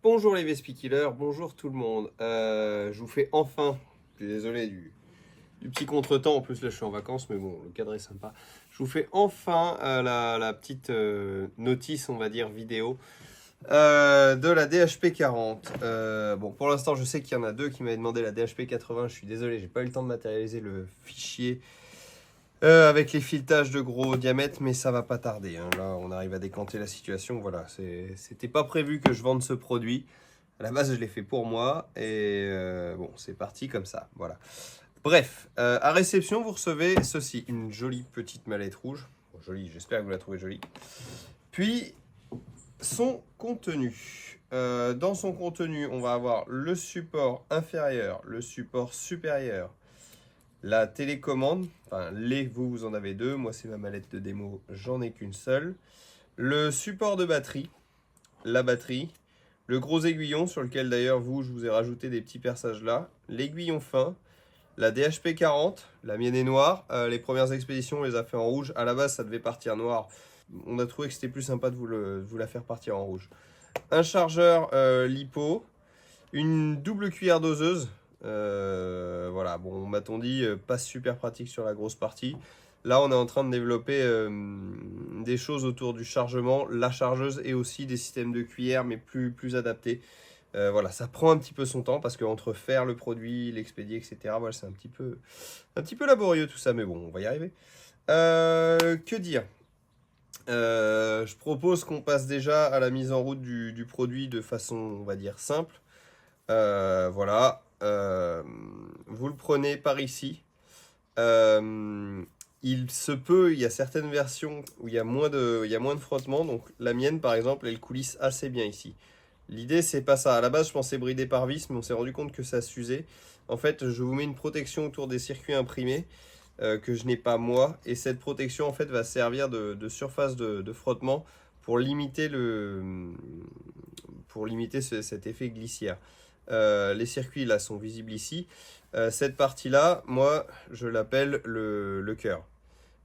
Bonjour les Vespi Killers, bonjour tout le monde. Je vous fais enfin, je suis désolé du petit contretemps, en plus là je suis en vacances, mais bon, le cadre est sympa. Je vous fais enfin la petite notice, on va dire, vidéo de la DHP 40. Bon, pour l'instant, je sais qu'il y en a deux qui m'avaient demandé la DHP 80. Je suis désolé, j'ai pas eu le temps de matérialiser le fichier avec les filetages de gros diamètre, mais ça va pas tarder. Hein. Là, on arrive à décanter la situation. Voilà, c'était pas prévu que je vende ce produit. À la base, je l'ai fait pour moi et bon, c'est parti comme ça. Voilà. Bref, à réception, vous recevez ceci, une jolie petite mallette rouge. Bon, jolie, j'espère que vous la trouvez jolie. Puis, son contenu. Dans son contenu, on va avoir le support inférieur, le support supérieur, la télécommande, enfin vous en avez deux, moi c'est ma mallette de démo, j'en ai qu'une seule. Le support de batterie, la batterie, le gros aiguillon sur lequel d'ailleurs je vous ai rajouté des petits perçages là, l'aiguillon fin, la DHP 40, la mienne est noire, les premières expéditions on les a fait en rouge, à la base ça devait partir noir, on a trouvé que c'était plus sympa de vous la faire partir en rouge. Un chargeur LiPo, une double cuillère doseuse, voilà, bon, m'a-t-on dit, pas super pratique sur la grosse partie. Là, on est en train de développer des choses autour du chargement, la chargeuse et aussi des systèmes de cuillère, mais plus adaptés. Voilà, ça prend un petit peu son temps parce qu'entre faire le produit, l'expédier, etc., voilà, c'est un petit peu laborieux tout ça, mais bon, on va y arriver. Que dire? Je propose qu'on passe déjà à la mise en route du produit de façon, on va dire, simple. Voilà, vous le prenez par ici. Il se peut, il y a certaines versions où il y a moins de frottement. Donc la mienne, par exemple, elle coulisse assez bien ici. L'idée, c'est pas ça. À la base, je pensais brider par vis, mais on s'est rendu compte que ça s'usait. En fait, je vous mets une protection autour des circuits imprimés que je n'ai pas moi. Et cette protection, en fait, va servir de surface de frottement pour limiter cet effet glissière. Les circuits là sont visibles ici. Cette partie-là, moi, je l'appelle le cœur.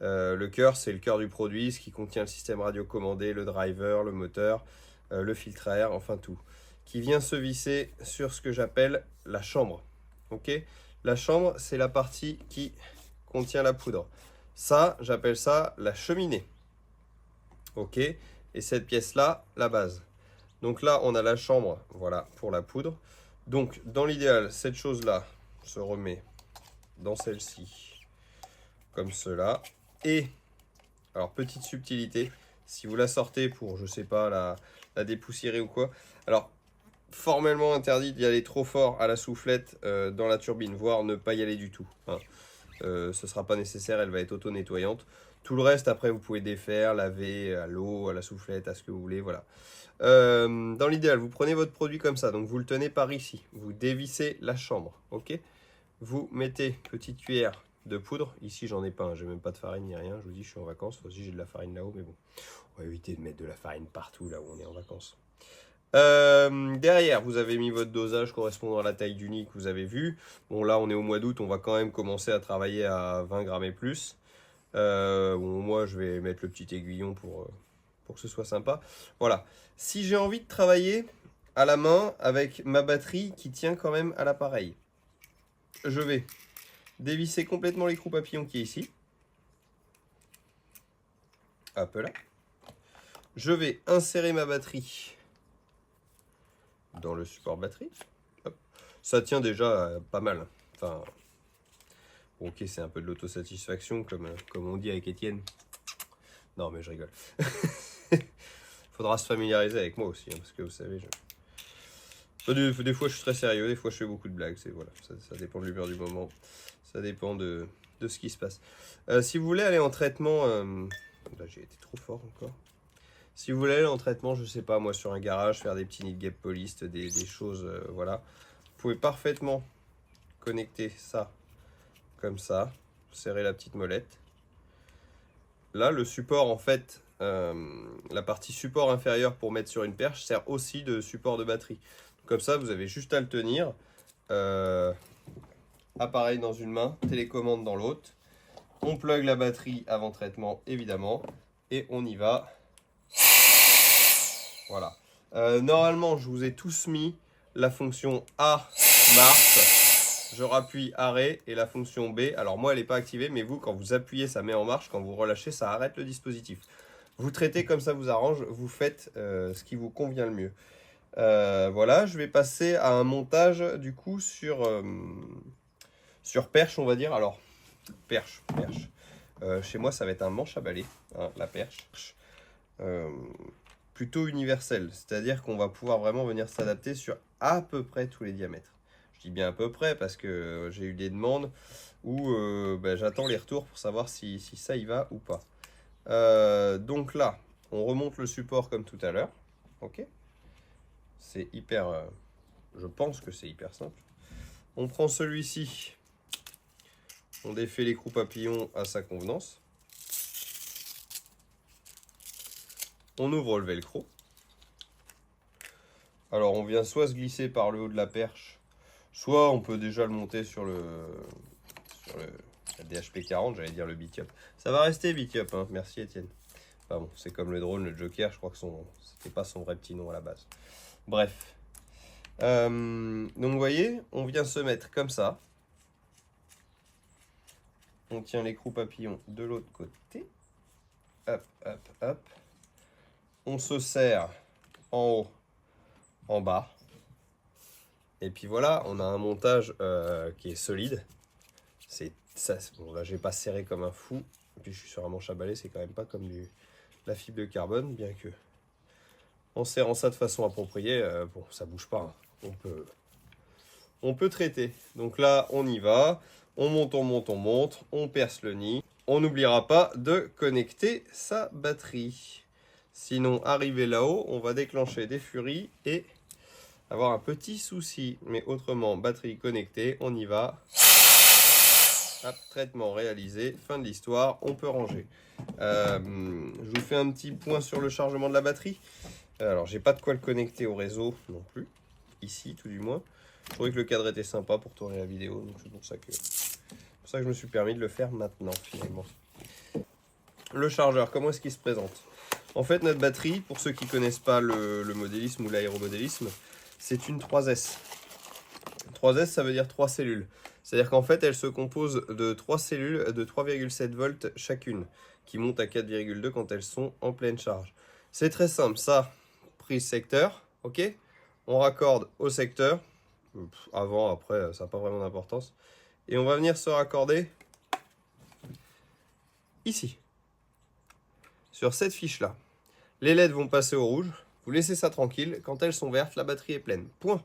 Le cœur, c'est le cœur du produit, ce qui contient le système radiocommandé, le driver, le moteur, le filtre à air, enfin tout, qui vient se visser sur ce que j'appelle la chambre. Ok? La chambre, c'est la partie qui contient la poudre. Ça, j'appelle ça la cheminée. Ok? Et cette pièce-là, la base. Donc là, on a la chambre, voilà, pour la poudre. Donc, dans l'idéal, cette chose-là se remet dans celle-ci, comme cela. Et, alors, petite subtilité, si vous la sortez pour, je sais pas, la dépoussiérer ou quoi, alors, formellement interdit d'y aller trop fort à la soufflette dans la turbine, voire ne pas y aller du tout. Hein. Ce ne sera pas nécessaire, elle va être auto-nettoyante. Tout le reste, après, vous pouvez défaire, laver à l'eau, à la soufflette, à ce que vous voulez, voilà. Dans l'idéal, vous prenez votre produit comme ça, donc vous le tenez par ici, vous dévissez la chambre, ok? Vous mettez petite cuillère de poudre, ici j'en ai pas, hein, j'ai même pas de farine ni rien, je vous dis je suis en vacances, aussi j'ai de la farine là-haut, mais bon, on va éviter de mettre de la farine partout là où on est en vacances. Derrière, vous avez mis votre dosage correspondant à la taille du nid que vous avez vu. Bon, là, on est au mois d'août, on va quand même commencer à travailler à 20 grammes et plus. Bon, moi, je vais mettre le petit aiguillon pour que ce soit sympa. Voilà. Si j'ai envie de travailler à la main avec ma batterie qui tient quand même à l'appareil, je vais dévisser complètement l'écrou papillon qui est ici. Hop là. Je vais insérer ma batterie dans le support batterie. Hop. Ça tient déjà pas mal. Enfin, bon, ok, c'est un peu de l'autosatisfaction comme on dit avec Étienne. Non, mais je rigole. Faudra se familiariser avec moi aussi, hein, parce que vous savez, des fois je suis très sérieux, des fois je fais beaucoup de blagues. Voilà, ça dépend de l'humeur du moment, ça dépend de ce qui se passe. Si vous voulez aller en traitement, là j'ai été trop fort encore. Si vous voulez aller en traitement, je sais pas, moi sur un garage, faire des petits nid gap polish, des choses, voilà. Vous pouvez parfaitement connecter ça comme ça, serrer la petite molette. Là, le support, en fait, la partie support inférieur pour mettre sur une perche sert aussi de support de batterie. Comme ça, vous avez juste à le tenir. Appareil dans une main, télécommande dans l'autre. On plug la batterie avant traitement, évidemment. Et on y va. Voilà. Normalement, je vous ai tous mis la fonction A marche. Je rappuie arrêt et la fonction B. Alors moi, elle n'est pas activée, mais vous, quand vous appuyez, ça met en marche. Quand vous relâchez, ça arrête le dispositif. Vous traitez comme ça vous arrange. Vous faites ce qui vous convient le mieux. Voilà, je vais passer à un montage du coup sur perche, on va dire. Alors, perche. Chez moi, ça va être un manche à balai, hein, la perche. Plutôt universel, c'est-à-dire qu'on va pouvoir vraiment venir s'adapter sur à peu près tous les diamètres. Je dis bien à peu près parce que j'ai eu des demandes où j'attends les retours pour savoir si ça y va ou pas. Donc là, on remonte le support comme tout à l'heure. Ok, c'est hyper... je pense que c'est hyper simple. On prend celui-ci. On défait l'écrou papillon à sa convenance. On ouvre le velcro. Alors on vient soit se glisser par le haut de la perche, soit on peut déjà le monter sur la DHP40, j'allais dire le Bitiop. Ça va rester Bitiop, hein. Merci Étienne. Enfin bon, c'est comme le drone, le Joker, je crois que c'était pas son vrai petit nom à la base. Bref. Donc vous voyez, on vient se mettre comme ça. On tient l'écrou papillon de l'autre côté. Hop, hop, hop. On se serre en haut, en bas. Et puis voilà, on a un montage qui est solide. C'est ça. Bon, là, j'ai pas serré comme un fou. Et puis je suis sur un manche à balai, c'est quand même pas comme la fibre de carbone, bien que en serrant ça de façon appropriée, bon, ça bouge pas. Hein. On peut traiter. Donc là, on y va. On monte, on perce le nid. On n'oubliera pas de connecter sa batterie. Sinon, arrivé là-haut, on va déclencher des furies et avoir un petit souci. Mais autrement, batterie connectée, on y va. Hop, traitement réalisé, fin de l'histoire, on peut ranger. Je vous fais un petit point sur le chargement de la batterie. Alors, j'ai pas de quoi le connecter au réseau non plus. Ici, tout du moins. Je trouvais que le cadre était sympa pour tourner la vidéo. Donc c'est pour ça que je me suis permis de le faire maintenant, finalement. Le chargeur, comment est-ce qu'il se présente? En fait, notre batterie, pour ceux qui ne connaissent pas le modélisme ou l'aéromodélisme, c'est une 3S. 3S, ça veut dire 3 cellules. C'est-à-dire qu'en fait, elle se compose de 3 cellules de 3,7 volts chacune, qui montent à 4,2 quand elles sont en pleine charge. C'est très simple, ça, prise secteur, ok? On raccorde au secteur, avant, après, ça n'a pas vraiment d'importance. Et on va venir se raccorder ici, sur cette fiche-là. Les LED vont passer au rouge, vous laissez ça tranquille, quand elles sont vertes, la batterie est pleine. Point.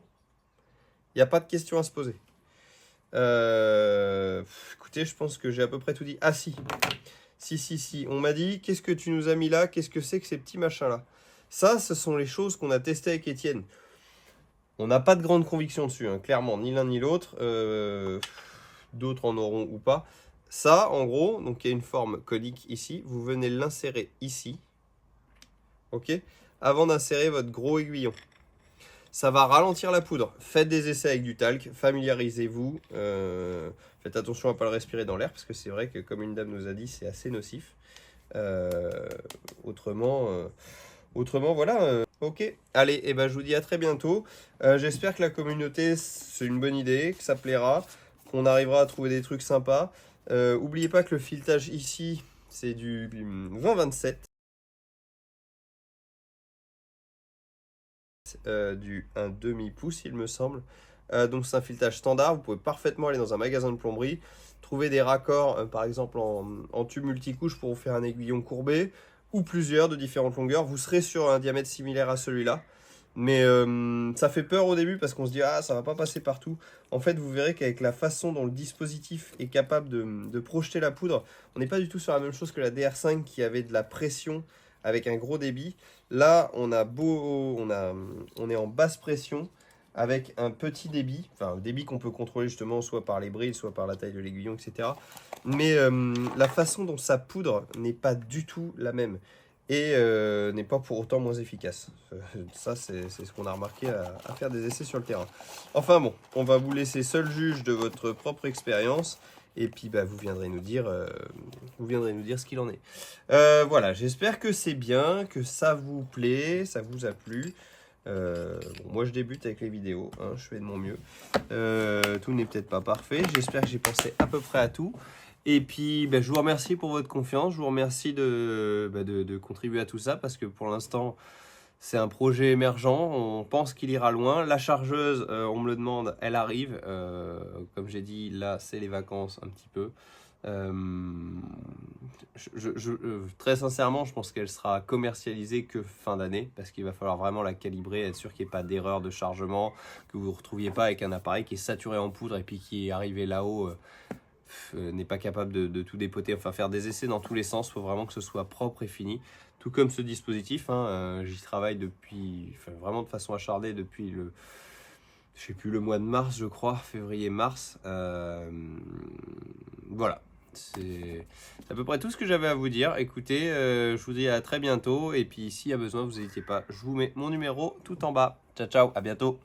Il n'y a pas de question à se poser. Écoutez, je pense que j'ai à peu près tout dit. Ah si, si. On m'a dit, qu'est-ce que tu nous as mis là? Qu'est-ce que c'est que ces petits machins-là? Ça, ce sont les choses qu'on a testées avec Étienne. On n'a pas de grande conviction dessus, hein, clairement, ni l'un ni l'autre. D'autres en auront ou pas. Ça, en gros, donc il y a une forme conique ici. Vous venez l'insérer ici. Ok? Avant d'insérer votre gros aiguillon. Ça va ralentir la poudre. Faites des essais avec du talc, familiarisez-vous. Faites attention à ne pas le respirer dans l'air, parce que c'est vrai que, comme une dame nous a dit, c'est assez nocif. Autrement, voilà. Ok, allez, et ben, je vous dis à très bientôt. J'espère que la communauté, c'est une bonne idée, que ça plaira, qu'on arrivera à trouver des trucs sympas. N'oubliez pas que le filetage ici, c'est du 20-27. Du 1/2 pouce il me semble, donc c'est un filetage standard. Vous pouvez parfaitement aller dans un magasin de plomberie, trouver des raccords par exemple en tube multicouche pour vous faire un aiguillon courbé ou plusieurs de différentes longueurs. Vous serez sur un diamètre similaire à celui-là, mais ça fait peur au début parce qu'on se dit ah ça va pas passer partout. En fait vous verrez qu'avec la façon dont le dispositif est capable de projeter la poudre, on n'est pas du tout sur la même chose que la DR5 qui avait de la pression avec un gros débit. Là, on est en basse pression avec un petit débit, enfin un débit qu'on peut contrôler justement soit par les brides, soit par la taille de l'aiguillon, etc. Mais la façon dont ça poudre n'est pas du tout la même et n'est pas pour autant moins efficace. Ça, c'est ce qu'on a remarqué à faire des essais sur le terrain. Enfin bon, on va vous laisser seul juge de votre propre expérience. Et puis bah, vous viendrez nous dire ce qu'il en est. Voilà, j'espère que c'est bien, que ça vous plaît, ça vous a plu. Bon, moi je débute avec les vidéos, hein, je fais de mon mieux. Tout n'est peut-être pas parfait. J'espère que j'ai pensé à peu près à tout. Et puis, ben, je vous remercie pour votre confiance. Je vous remercie de contribuer à tout ça parce que pour l'instant, c'est un projet émergent. On pense qu'il ira loin. La chargeuse, on me le demande, elle arrive. Comme j'ai dit, là, c'est les vacances un petit peu. Euh, très sincèrement, je pense qu'elle sera commercialisée que fin d'année parce qu'il va falloir vraiment la calibrer, être sûr qu'il n'y ait pas d'erreur de chargement, que vous ne vous retrouviez pas avec un appareil qui est saturé en poudre et puis qui est arrivé là-haut. N'est pas capable de tout dépoter, enfin faire des essais dans tous les sens, il faut vraiment que ce soit propre et fini, tout comme ce dispositif, hein, j'y travaille depuis, enfin, vraiment de façon acharnée depuis je sais plus, le mois de mars je crois, février-mars, voilà, c'est à peu près tout ce que j'avais à vous dire. Écoutez, je vous dis à très bientôt, et puis s'il y a besoin, vous n'hésitez pas, je vous mets mon numéro tout en bas. Ciao ciao, à bientôt.